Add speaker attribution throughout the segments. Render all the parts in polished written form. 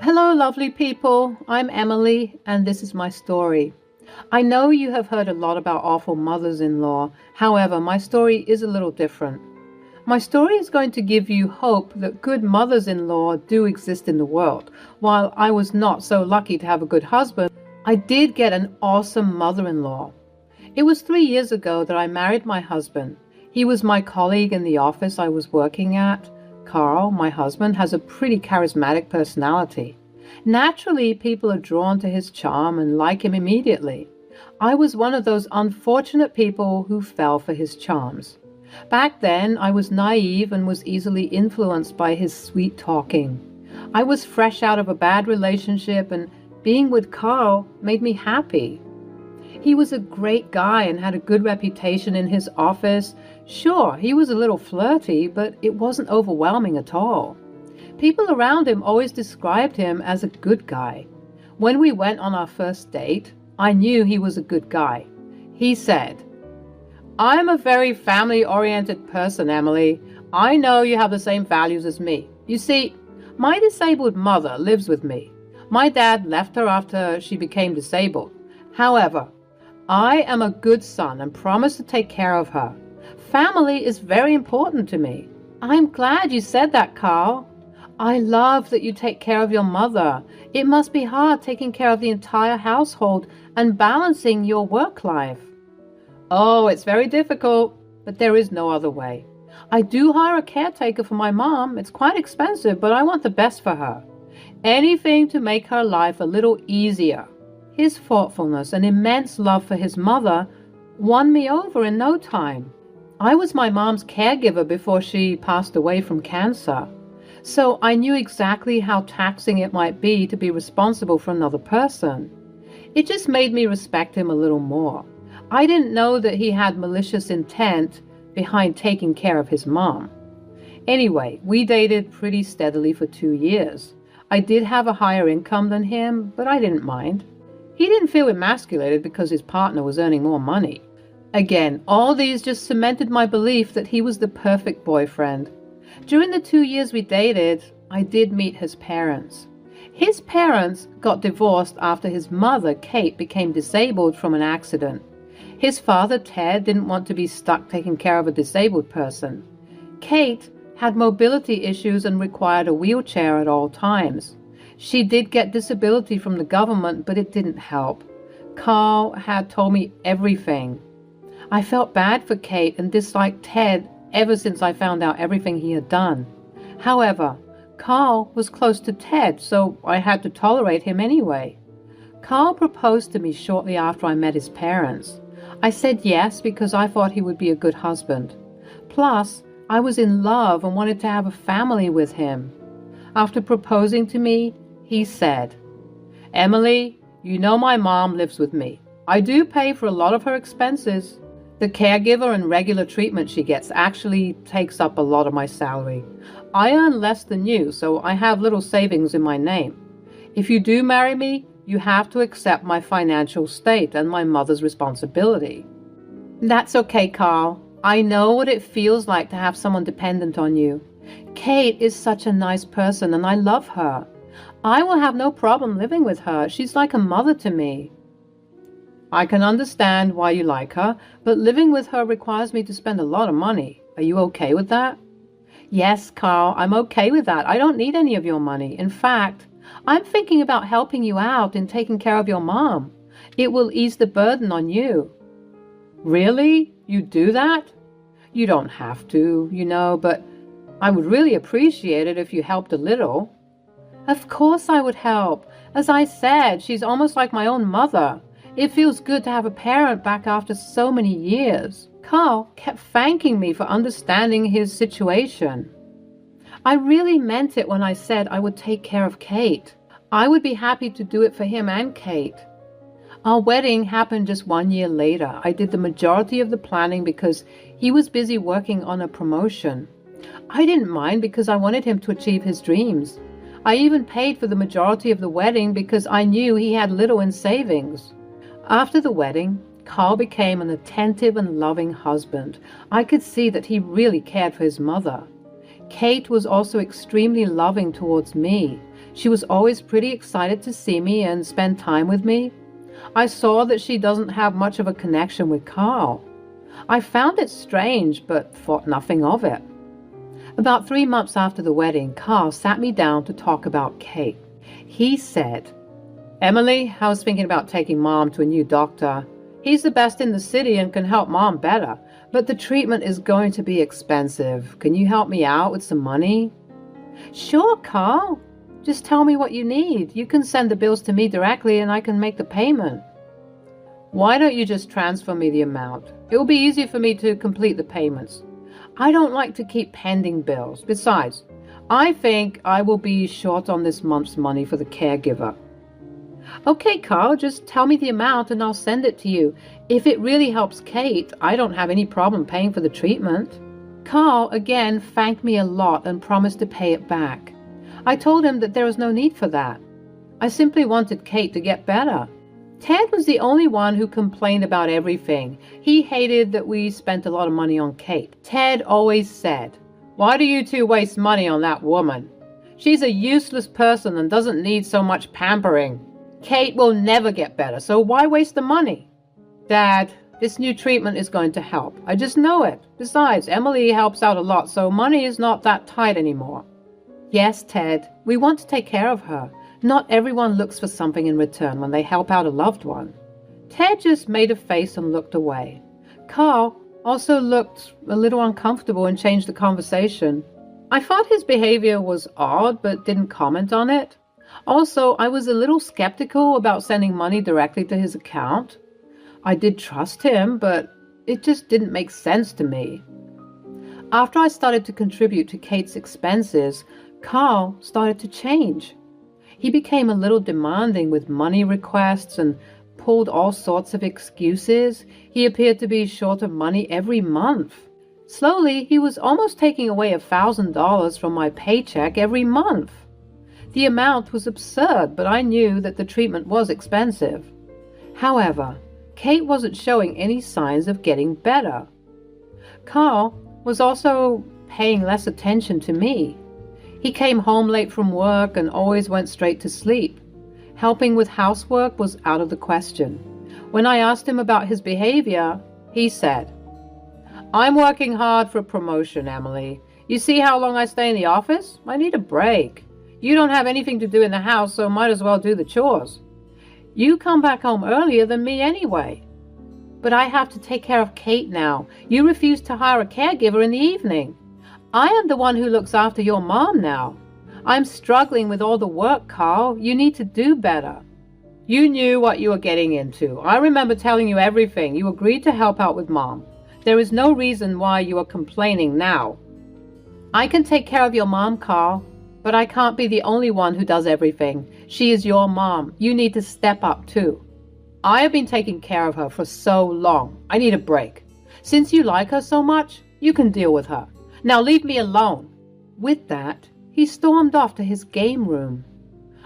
Speaker 1: Hello, lovely people. I'm Emily, and this is my story. I know you have heard a lot about awful mothers in law. However, my story is a little different. My story is going to give you hope that good mothers in law do exist in the world. While I was not so lucky to have a good husband, I did get an awesome mother in law. It was 3 years ago that I married my husband. He was my colleague in the office I was working at. Carl, my husband, has a pretty charismatic personality. Naturally, people are drawn to his charm and like him immediately. I was one of those unfortunate people who fell for his charms. Back then, I was naive and was easily influenced by his sweet talking. I was fresh out of a bad relationship, and being with Carl made me happy. He was a great guy and had a good reputation in his office. Sure, he was a little flirty, but it wasn't overwhelming at all. People around him always described him as a good guy. When we went on our first date, I knew he was a good guy. He said, "I'm a very family-oriented person, Emily. I know you have the same values as me. You see, my disabled mother lives with me. My dad left her after she became disabled. However, I am a good son and promise to take care of her. Family is very important to me." "I'm glad you said that, Carl. I love that you take care of your mother. It must be hard taking care of the entire household and balancing your work life." "Oh, it's very difficult, but there is no other way. I do hire a caretaker for my mom. It's quite expensive, but I want the best for her. Anything to make her life a little easier." His thoughtfulness and immense love for his mother won me over in no time. I was my mom's caregiver before she passed away from cancer, so I knew exactly how taxing it might be to be responsible for another person. It just made me respect him a little more. I didn't know that he had malicious intent behind taking care of his mom. Anyway, we dated pretty steadily for 2 years. I did have a higher income than him, but I didn't mind. He didn't feel emasculated because his partner was earning more money. Again, all these just cemented my belief that he was the perfect boyfriend. During the 2 years we dated, I did meet his parents. His parents got divorced after his mother, Kate, became disabled from an accident. His father, Ted, didn't want to be stuck taking care of a disabled person. Kate had mobility issues and required a wheelchair at all times. She did get disability from the government, but it didn't help. Carl had told me everything. I felt bad for Kate and disliked Ted ever since I found out everything he had done. However, Carl was close to Ted, so I had to tolerate him anyway. Carl proposed to me shortly after I met his parents. I said yes because I thought he would be a good husband. Plus, I was in love and wanted to have a family with him. After proposing to me, he said, "Emily, you know my mom lives with me. I do pay for a lot of her expenses. The caregiver and regular treatment she gets actually takes up a lot of my salary. I earn less than you, so I have little savings in my name. If you do marry me, you have to accept my financial state and my mother's responsibility." "That's okay, Carl. I know what it feels like to have someone dependent on you. Kate is such a nice person and I love her. I will have no problem living with her. She's like a mother to me." "I can understand why you like her, but living with her requires me to spend a lot of money. Are you okay with that?" "Yes, Carl, I'm okay with that. I don't need any of your money. In fact, I'm thinking about helping you out in taking care of your mom. It will ease the burden on you." "Really? You do that?" "You don't have to, but I would really appreciate it if you helped a little." "Of course I would help. As I said, she's almost like my own mother. It feels good to have a parent back after so many years." Carl kept thanking me for understanding his situation. I really meant it when I said I would take care of Kate. I would be happy to do it for him and Kate. Our wedding happened just 1 year later. I did the majority of the planning because he was busy working on a promotion. I didn't mind because I wanted him to achieve his dreams. I even paid for the majority of the wedding because I knew he had little in savings. After the wedding, Carl became an attentive and loving husband. I could see that he really cared for his mother. Kate was also extremely loving towards me. She was always pretty excited to see me and spend time with me. I saw that she doesn't have much of a connection with Carl. I found it strange, but thought nothing of it. About 3 months after the wedding, Carl sat me down to talk about Kate. He said, "Emily, I was thinking about taking Mom to a new doctor. He's the best in the city and can help Mom better, but the treatment is going to be expensive. Can you help me out with some money?" "Sure, Carl. Just tell me what you need. You can send the bills to me directly and I can make the payment." "Why don't you just transfer me the amount? It will be easier for me to complete the payments. I don't like to keep pending bills. Besides, I think I will be short on this month's money for the caregiver." "Okay, Carl, just tell me the amount and I'll send it to you. If it really helps Kate, I don't have any problem paying for the treatment." Carl again thanked me a lot and promised to pay it back. I told him that there was no need for that. I simply wanted Kate to get better. Ted was the only one who complained about everything. He hated that we spent a lot of money on Kate. Ted always said, "Why do you two waste money on that woman? She's a useless person and doesn't need so much pampering. Kate will never get better, so why waste the money?" "Dad, this new treatment is going to help. I just know it. Besides, Emily helps out a lot, so money is not that tight anymore." "Yes, Ted, we want to take care of her. Not everyone looks for something in return when they help out a loved one." Ted just made a face and looked away. Carl also looked a little uncomfortable and changed the conversation. I thought his behavior was odd, but didn't comment on it. Also, I was a little skeptical about sending money directly to his account. I did trust him, but it just didn't make sense to me. After I started to contribute to Kate's expenses, Carl started to change. He became a little demanding with money requests and pulled all sorts of excuses. He appeared to be short of money every month. Slowly, he was almost taking away $1,000 from my paycheck every month. The amount was absurd, but I knew that the treatment was expensive. However, Kate wasn't showing any signs of getting better. Carl was also paying less attention to me. He came home late from work and always went straight to sleep. Helping with housework was out of the question. When I asked him about his behavior, he said, "I'm working hard for a promotion, Emily. You see how long I stay in the office? I need a break. You don't have anything to do in the house, so might as well do the chores. You come back home earlier than me anyway." "But I have to take care of Kate now. You refuse to hire a caregiver in the evening. I am the one who looks after your mom now. I'm struggling with all the work, Carl. You need to do better." "You knew what you were getting into. I remember telling you everything. You agreed to help out with Mom. There is no reason why you are complaining now." "I can take care of your mom, Carl, but I can't be the only one who does everything. She is your mom. You need to step up too." "I have been taking care of her for so long. I need a break. Since you like her so much, you can deal with her. Now leave me alone." With that, he stormed off to his game room.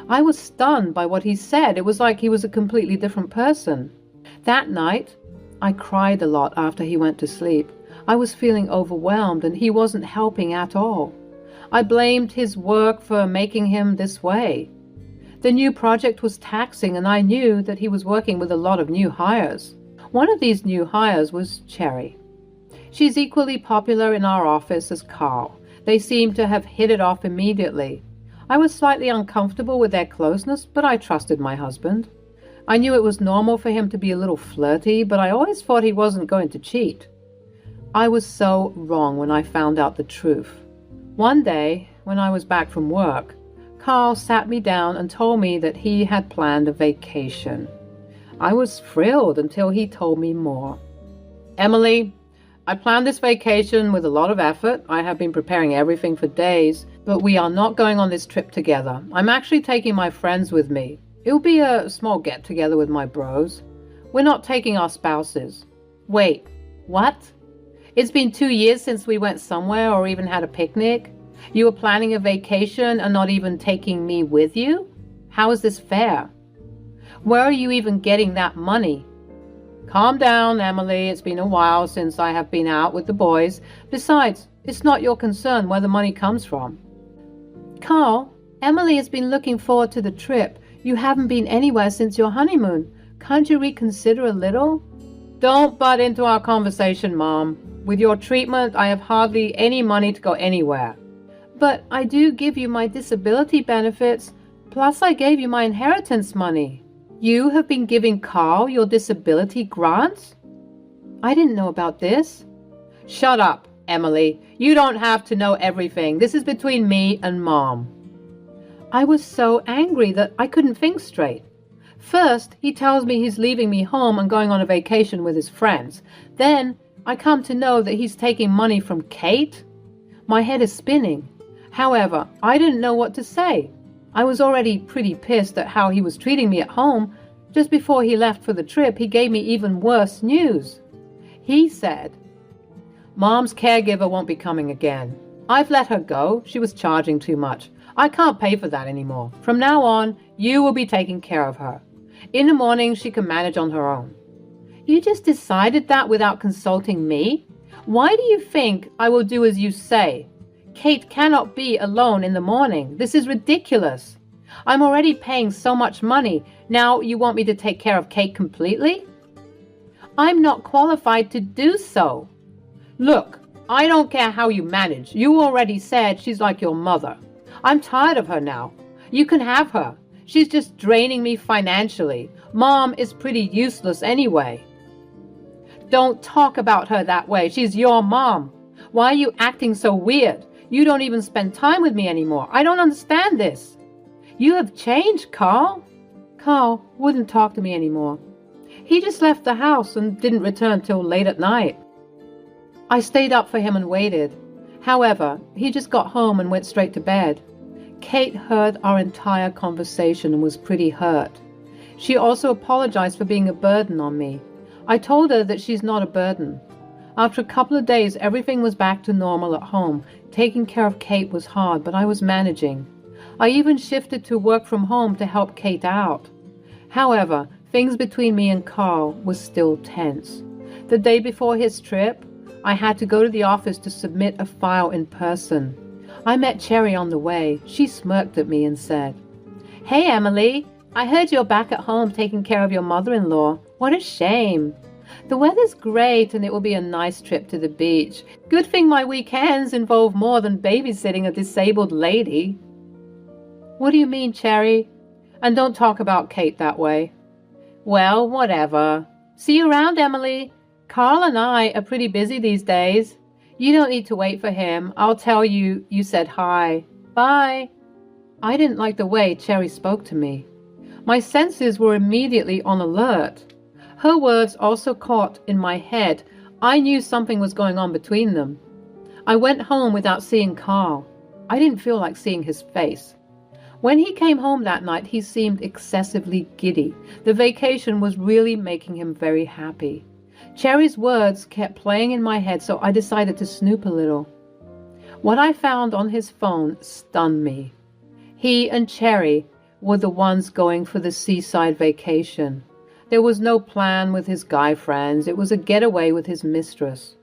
Speaker 1: I was stunned by what he said. It was like he was a completely different person. That night, I cried a lot after he went to sleep. I was feeling overwhelmed and he wasn't helping at all. I blamed his work for making him this way. The new project was taxing and I knew that he was working with a lot of new hires. One of these new hires was Cherry. She's equally popular in our office as Carl. They seem to have hit it off immediately. I was slightly uncomfortable with their closeness, but I trusted my husband. I knew it was normal for him to be a little flirty, but I always thought he wasn't going to cheat. I was so wrong when I found out the truth. One day, when I was back from work, Carl sat me down and told me that he had planned a vacation. I was thrilled until he told me more. "Emily, I planned this vacation with a lot of effort. I have been preparing everything for days, but we are not going on this trip together. I'm actually taking my friends with me. It will be a small get-together with my bros. We're not taking our spouses." "Wait, what? It's been 2 years since we went somewhere or even had a picnic. You were planning a vacation and not even taking me with you? How is this fair? Where are you even getting that money?" "Calm down, Emily. It's been a while since I have been out with the boys. Besides, it's not your concern where the money comes from." "Carl, Emily has been looking forward to the trip. You haven't been anywhere since your honeymoon. Can't you reconsider a little? Don't butt into our conversation, Mom. With your treatment, I have hardly any money to go anywhere. But I do give you my disability benefits, plus I gave you my inheritance money. You have been giving Carl your disability grants? I didn't know about this. Shut up, Emily. You don't have to know everything. This is between me and Mom. I was so angry that I couldn't think straight. First, he tells me he's leaving me home and going on a vacation with his friends. Then, I come to know that he's taking money from Kate. My head is spinning. However, I didn't know what to say. I was already pretty pissed at how he was treating me at home. Just before he left for the trip, he gave me even worse news. He said, Mom's caregiver won't be coming again. I've let her go. She was charging too much. I can't pay for that anymore. From now on, you will be taking care of her. In the morning, she can manage on her own. You just decided that without consulting me? Why do you think I will do as you say? Kate cannot be alone in the morning. This is ridiculous. I'm already paying so much money. Now you want me to take care of Kate completely? I'm not qualified to do so. Look, I don't care how you manage. You already said she's like your mother. I'm tired of her now. You can have her. She's just draining me financially. Mom is pretty useless anyway. Don't talk about her that way. She's your mom. Why are you acting so weird? You don't even spend time with me anymore. I don't understand this. You have changed, Carl. Carl wouldn't talk to me anymore. He just left the house and didn't return till late at night. I stayed up for him and waited. However, he just got home and went straight to bed. Kate heard our entire conversation and was pretty hurt. She also apologized for being a burden on me. I told her that she's not a burden. After a couple of days, everything was back to normal at home. Taking care of Kate was hard, but I was managing. I even shifted to work from home to help Kate out. However, things between me and Carl was still tense. The day before his trip, I had to go to the office to submit a file in person. I met Cherry on the way. She smirked at me and said, Hey, Emily, I heard you're back at home taking care of your mother-in-law. What a shame. The weather's great and it will be a nice trip to the beach. Good thing my weekends involve more than babysitting a disabled lady. What do you mean, Cherry? And don't talk about Kate that way. Well, whatever. See you around, Emily. Carl and I are pretty busy these days. You don't need to wait for him. I'll tell you said hi. Bye. I didn't like the way Cherry spoke to me. My senses were immediately on alert. Her words also caught in my head. I knew something was going on between them. I went home without seeing Carl. I didn't feel like seeing his face. When he came home that night, he seemed excessively giddy. The vacation was really making him very happy. Cherry's words kept playing in my head, so I decided to snoop a little. What I found on his phone stunned me. He and Cherry were the ones going for the seaside vacation. There was no plan with his guy friends. It was a getaway with his mistress.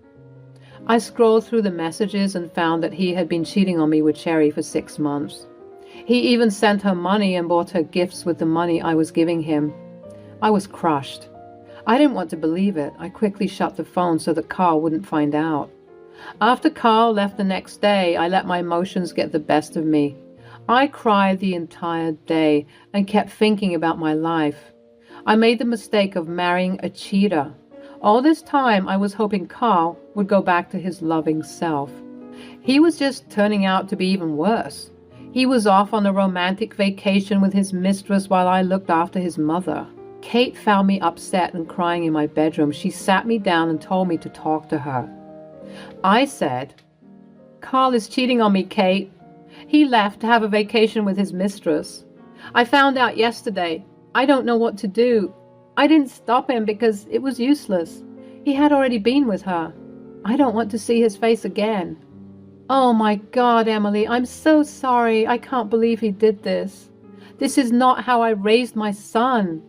Speaker 1: I scrolled through the messages and found that he had been cheating on me with Cherry for 6 months. He even sent her money and bought her gifts with the money I was giving him. I was crushed. I didn't want to believe it. I quickly shut the phone so that Carl wouldn't find out. After Carl left the next day, I let my emotions get the best of me. I cried the entire day and kept thinking about my life. I made the mistake of marrying a cheater. All this time, I was hoping Carl would go back to his loving self. He was just turning out to be even worse. He was off on a romantic vacation with his mistress while I looked after his mother. Kate found me upset and crying in my bedroom. She sat me down and told me to talk to her. I said, Carl is cheating on me, Kate. He left to have a vacation with his mistress. I found out yesterday. I don't know what to do. I didn't stop him because it was useless. He had already been with her. I don't want to see his face again. Oh my God, Emily, I'm so sorry. I can't believe he did this. This is not how I raised my son.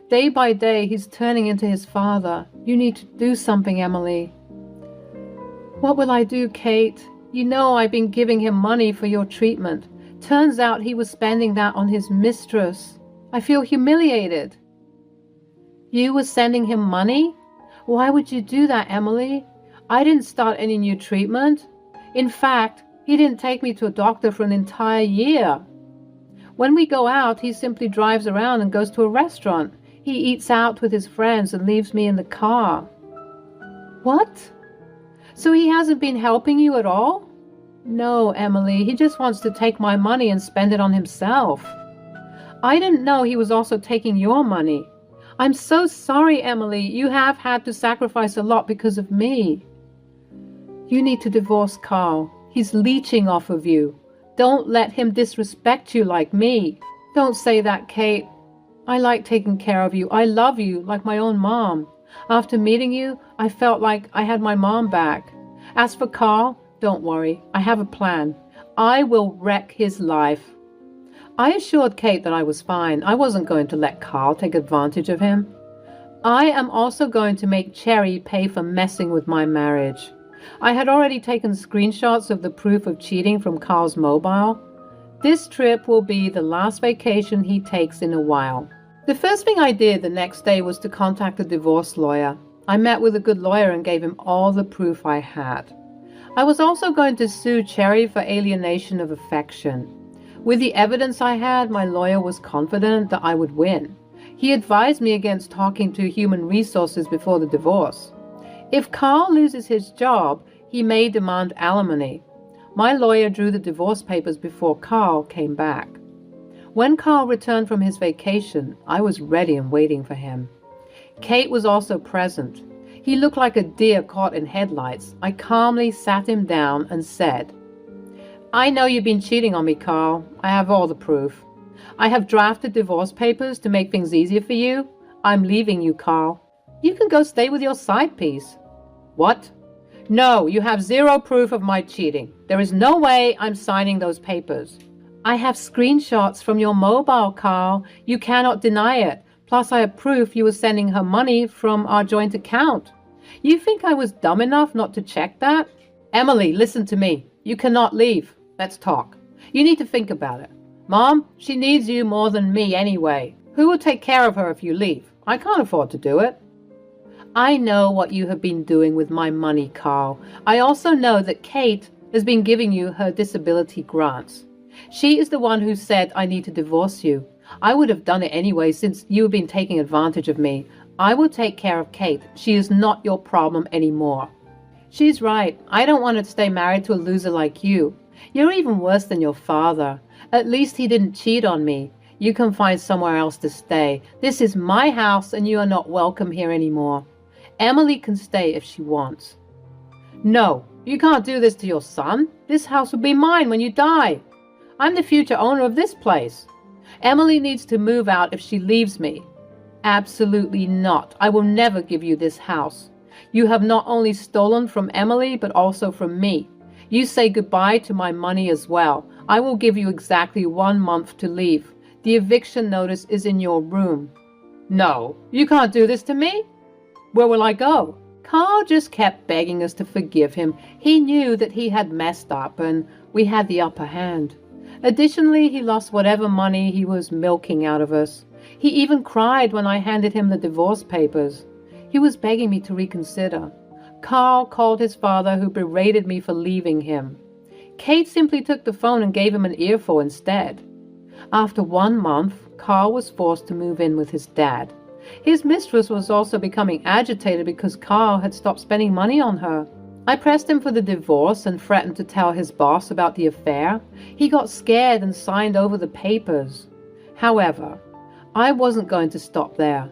Speaker 1: Day by day, he's turning into his father. You need to do something, Emily. What will I do, Kate? You know I've been giving him money for your treatment. Turns out he was spending that on his mistress. I feel humiliated. You were sending him money? Why would you do that, Emily? I didn't start any new treatment. In fact, he didn't take me to a doctor for an entire year. When we go out, he simply drives around and goes to a restaurant. He eats out with his friends and leaves me in the car. What? So he hasn't been helping you at all? No, Emily, he just wants to take my money and spend it on himself. I didn't know he was also taking your money. I'm so sorry, Emily. You have had to sacrifice a lot because of me. You need to divorce Carl. He's leeching off of you. Don't let him disrespect you like me. Don't say that, Kate. I like taking care of you. I love you like my own mom. After meeting you, I felt like I had my mom back. As for Carl, don't worry. I have a plan. I will wreck his life. I assured Kate that I was fine. I wasn't going to let Carl take advantage of him. I am also going to make Cherry pay for messing with my marriage. I had already taken screenshots of the proof of cheating from Carl's mobile. This trip will be the last vacation he takes in a while. The first thing I did the next day was to contact a divorce lawyer. I met with a good lawyer and gave him all the proof I had. I was also going to sue Cherry for alienation of affection. With the evidence I had, my lawyer was confident that I would win. He advised me against talking to human resources before the divorce. If Carl loses his job, he may demand alimony. My lawyer drew the divorce papers before Carl came back. When Carl returned from his vacation, I was ready and waiting for him. Kate was also present. He looked like a deer caught in headlights. I calmly sat him down and said, I know you've been cheating on me, Carl. I have all the proof. I have drafted divorce papers to make things easier for you. I'm leaving you, Carl. You can go stay with your side piece. What? No, you have zero proof of my cheating. There is no way I'm signing those papers. I have screenshots from your mobile, Carl. You cannot deny it. Plus, I have proof you were sending her money from our joint account. You think I was dumb enough not to check that? Emily, listen to me. You cannot leave. Let's talk. You need to think about it. Mom, she needs you more than me anyway. Who will take care of her if you leave? I can't afford to do it. I know what you have been doing with my money, Carl. I also know that Kate has been giving you her disability grants. She is the one who said I need to divorce you. I would have done it anyway since you have been taking advantage of me. I will take care of Kate. She is not your problem anymore. She's right. I don't want to stay married to a loser like you. You're even worse than your father. At least he didn't cheat on me. You can find somewhere else to stay. This is my house and you are not welcome here anymore. Emily can stay if she wants. No, you can't do this to your son. This house will be mine when you die. I'm the future owner of this place. Emily needs to move out if she leaves me. Absolutely not. I will never give you this house. You have not only stolen from Emily, but also from me. You say goodbye to my money as well. I will give you exactly 1 month to leave. The eviction notice is in your room. No, you can't do this to me. Where will I go? Carl just kept begging us to forgive him. He knew that he had messed up and we had the upper hand. Additionally, he lost whatever money he was milking out of us. He even cried when I handed him the divorce papers. He was begging me to reconsider. Carl called his father, who berated me for leaving him. Kate simply took the phone and gave him an earful instead. After 1 month, Carl was forced to move in with his dad. His mistress was also becoming agitated because Carl had stopped spending money on her. I pressed him for the divorce and threatened to tell his boss about the affair. He got scared and signed over the papers. However, I wasn't going to stop there.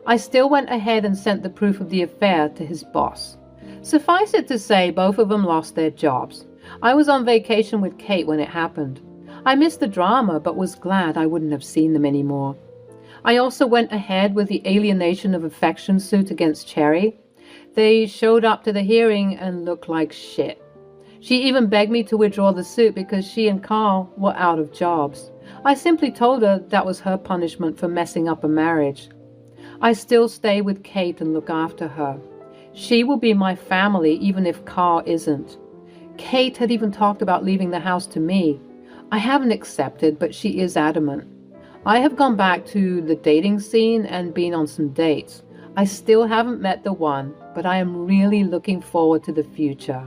Speaker 1: I still went ahead and sent the proof of the affair to his boss. Suffice it to say, both of them lost their jobs. I was on vacation with Kate when it happened. I missed the drama, but was glad I wouldn't have seen them anymore. I also went ahead with the alienation of affection suit against Cherry. They showed up to the hearing and looked like shit. She even begged me to withdraw the suit because she and Carl were out of jobs. I simply told her that was her punishment for messing up a marriage. I still stay with Kate and look after her. She will be my family even if Carl isn't. Kate had even talked about leaving the house to me. I haven't accepted, but she is adamant. I have gone back to the dating scene and been on some dates. I still haven't met the one, but I am really looking forward to the future.